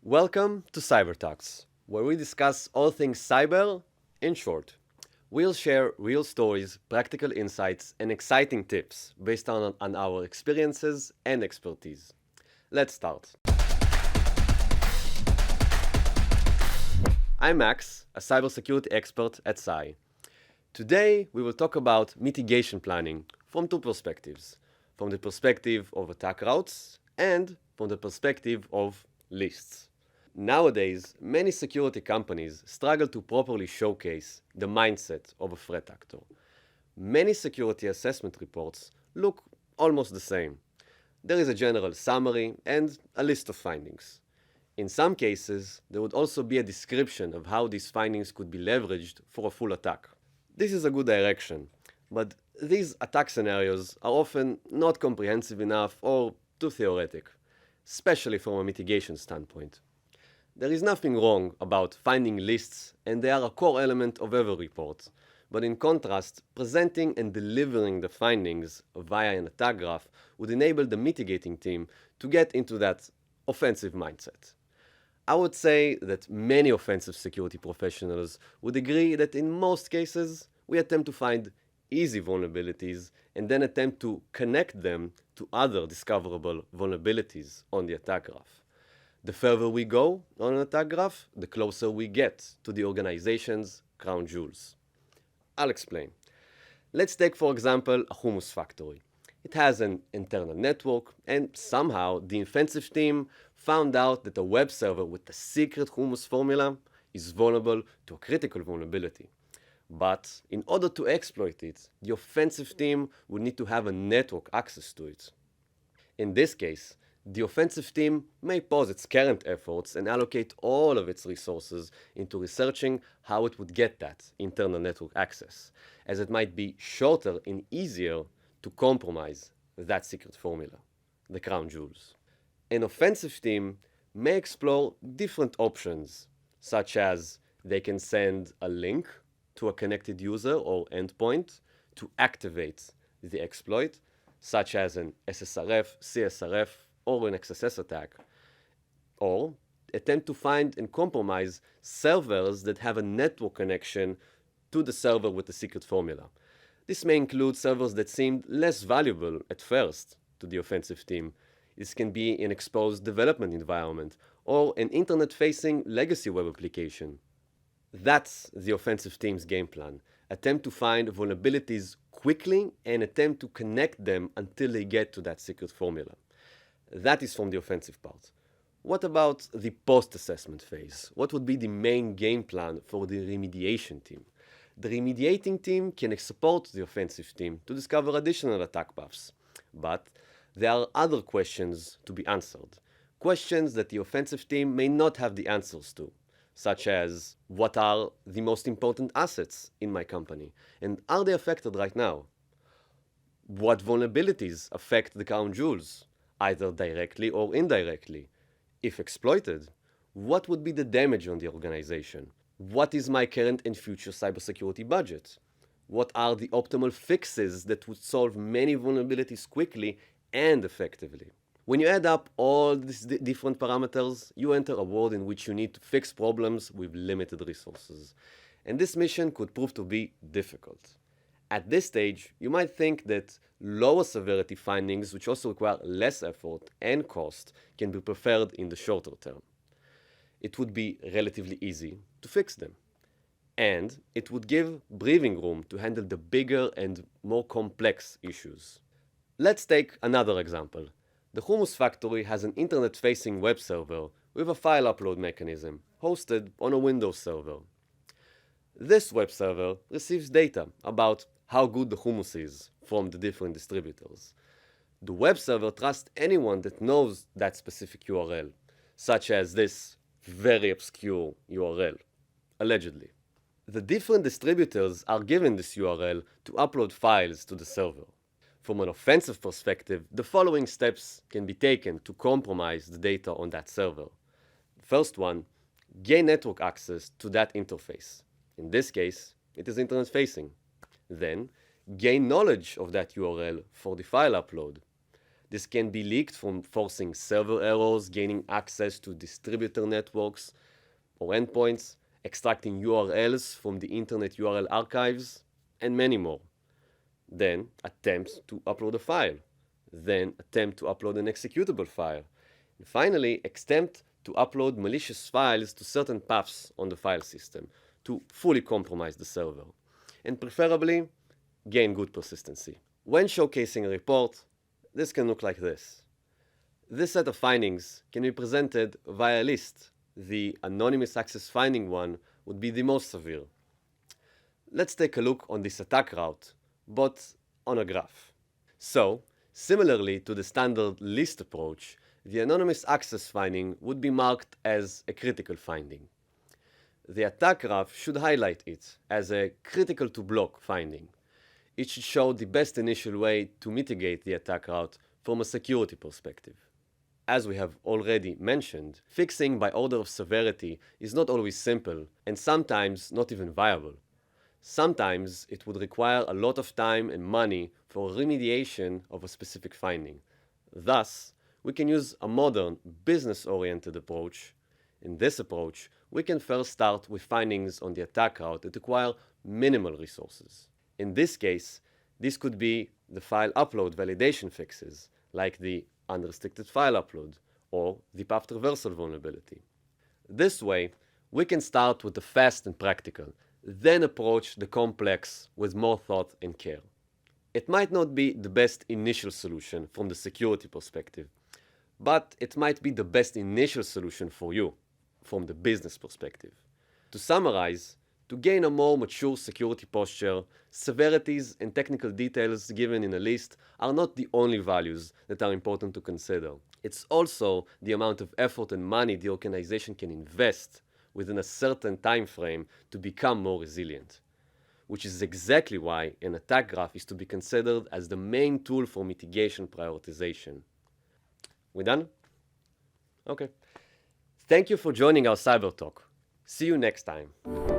Welcome to Cyber Talks, where we discuss all things cyber in short. We'll share real stories, practical insights, and exciting tips based on our experiences and expertise. Let's start. I'm Max, a cybersecurity expert at Cy. Today, we will talk about mitigation planning from two perspectives. From the perspective of attack routes and from the perspective of lists. Nowadays, many security companies struggle to properly showcase the mindset of a threat actor. Many security assessment reports look almost the same. There is a general summary and a list of findings. In some cases, there would also be a description of how these findings could be leveraged for a full attack. This is a good direction, but these attack scenarios are often not comprehensive enough or too theoretic, especially from a mitigation standpoint. There is nothing wrong about finding lists, and they are a core element of every report. But in contrast, presenting and delivering the findings via an attack graph would enable the mitigating team to get into that offensive mindset. I would say that many offensive security professionals would agree that in most cases, we attempt to find easy vulnerabilities and then attempt to connect them to other discoverable vulnerabilities on the attack graph. The further we go on an attack graph, the closer we get to the organization's crown jewels. I'll explain. Let's take, for example, a hummus factory. It has an internal network, and somehow the offensive team found out that a web server with a secret hummus formula is vulnerable to a critical vulnerability. But in order to exploit it, the offensive team would need to have a network access to it. In this case, the offensive team may pause its current efforts and allocate all of its resources into researching how it would get that internal network access, as it might be shorter and easier to compromise that secret formula, the crown jewels. An offensive team may explore different options, such as they can send a link to a connected user or endpoint to activate the exploit, such as an SSRF, CSRF, or an XSS attack, or attempt to find and compromise servers that have a network connection to the server with the secret formula. This may include servers that seemed less valuable at first to the offensive team. This can be an exposed development environment or an internet-facing legacy web application. That's the offensive team's game plan. Attempt to find vulnerabilities quickly and attempt to connect them until they get to that secret formula. That is from the offensive part. What about the post-assessment phase? What would be the main game plan for the remediation team? The remediating team can support the offensive team to discover additional attack paths. But there are other questions to be answered. Questions that the offensive team may not have the answers to, such as, what are the most important assets in my company? And are they affected right now? What vulnerabilities affect the crown jewels, either directly or indirectly? If exploited, what would be the damage on the organization? What is my current and future cybersecurity budget? What are the optimal fixes that would solve many vulnerabilities quickly and effectively? When you add up all these different parameters, you enter a world in which you need to fix problems with limited resources. And this mission could prove to be difficult. At this stage, you might think that lower severity findings, which also require less effort and cost, can be preferred in the shorter term. It would be relatively easy to fix them. And it would give breathing room to handle the bigger and more complex issues. Let's take another example. The hummus factory has an internet-facing web server with a file upload mechanism hosted on a Windows server. This web server receives data about how good the hummus is from the different distributors. The web server trusts anyone that knows that specific URL, such as this very obscure URL, allegedly. The different distributors are given this URL to upload files to the server. From an offensive perspective, the following steps can be taken to compromise the data on that server. First one, gain network access to that interface. In this case, it is internet-facing. Then, gain knowledge of that URL for the file upload. This can be leaked from forcing server errors, gaining access to distributor networks or endpoints, extracting URLs from the Internet URL archives, and many more. Then attempts to upload a file. Then attempt to upload an executable file. And finally, attempt to upload malicious files to certain paths on the file system to fully compromise the server. And preferably, gain good persistency. When showcasing a report, this can look like this. This set of findings can be presented via a list. The anonymous access finding one would be the most severe. Let's take a look on this attack route, but on a graph. So, similarly to the standard list approach, the anonymous access finding would be marked as a critical finding. The attack graph should highlight it as a critical to block finding. It should show the best initial way to mitigate the attack route from a security perspective. As we have already mentioned, fixing by order of severity is not always simple and sometimes not even viable. Sometimes it would require a lot of time and money for remediation of a specific finding. Thus, we can use a modern, business-oriented approach. In this approach, we can first start with findings on the attack route that require minimal resources. In this case, this could be the file upload validation fixes, like the unrestricted file upload or the path traversal vulnerability. This way, we can start with the fast and practical, then approach the complex with more thought and care. It might not be the best initial solution from the security perspective, but it might be the best initial solution for you from the business perspective. To summarize, to gain a more mature security posture, severities and technical details given in a list are not the only values that are important to consider. It's also the amount of effort and money the organization can invest within a certain time frame to become more resilient, which is exactly why an attack graph is to be considered as the main tool for mitigation prioritization. We done? Okay. Thank you for joining our Cyber Talk. See you next time.